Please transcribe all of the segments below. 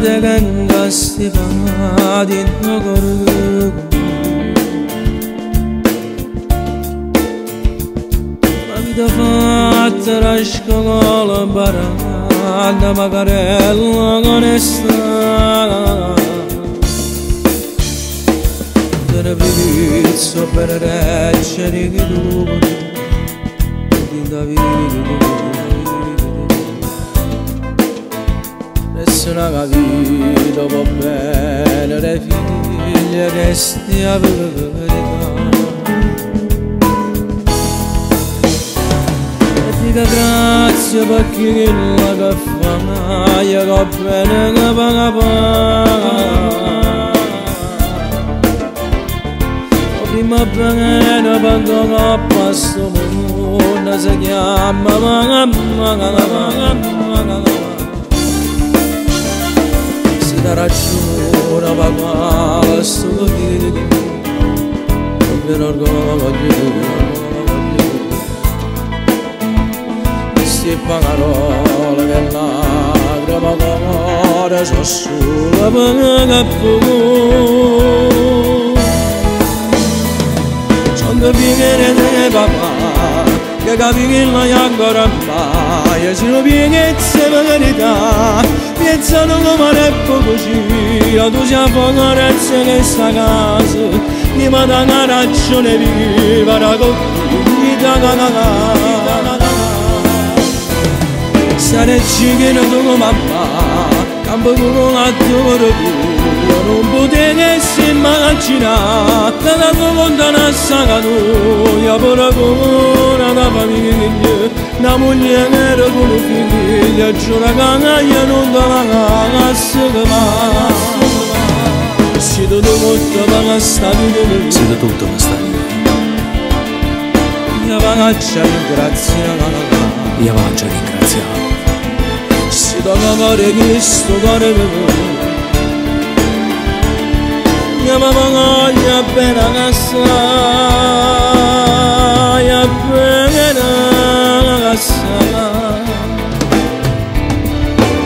되간 가스가 딘너거르고 La vita fatta lasciò la baranda magarella onesta Deve vivizzo per recce di chi tu Nessuna capito può bene le figlie che stia per verità E dica grazie per chi la che fa maia che bene che paga Prima bene quando non passo mondo si chiama Si da ragione ma qua solo di non mi orgoglio Queste parole che lacrima cuore sono solo per Quando viene da papà, che capi che non hai ancora mai, se non viene la verità, pensano come è così, tu sei a pocorezza che sta casa, mi dà una ragione viva, mi dà una Stare cicchino tu come mamma, campo come a tu non potessi immaginare che la tua lontana saga tua pure come una famiglia una moglie nera con un figlio giura che non te la cagasse mai siete tutto per sta vita siete tutto per sta vita io faccio ringraziare io faccio ringraziare si tocca cuore Cristo cuore Mia mamma voglia appena assai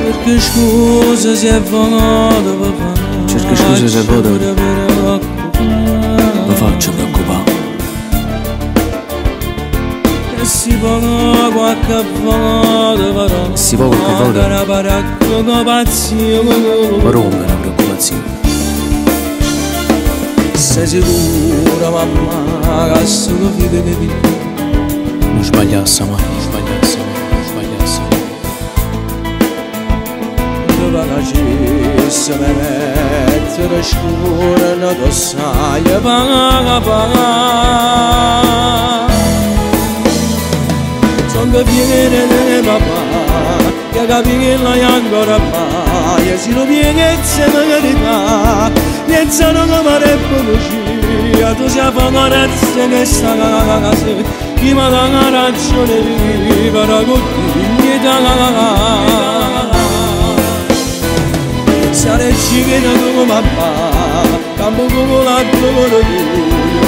Perché scusa se è vado papà Cerca scusa se vado mi faccio preoccupare E si può qualche volta Si può qualche volta Ma rompe la preoccupazione Sei sicura mamma che sono figlio di te Non sbagliasse mai, non sbagliasse mai, non sbagliasse mai Dove facesse me mettere scura non lo sai paga Sono che viene di papà che capi che non hai ancora mai E se lo pieghez è verità pensano come è così tu sei a pocorezza che sta casa chi mi dà una ragione viva con dignità Stare cicchino tu come mamma campo come la tua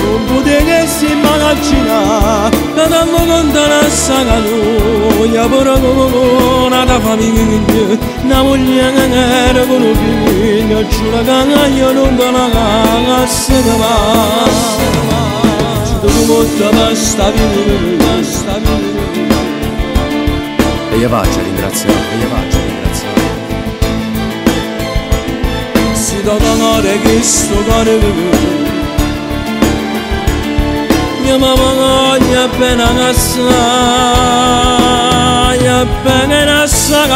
non potessi immaginare che tanto lontana saga tua pure come una famiglia una moglie che era con un figlio giura che io non te la cagasse mai ci devo molto per sta vita E io faccio ringraziare, e io faccio ringraziare Si tocca cuore Cristo cuore Mia mamma voglia appena assai appena assai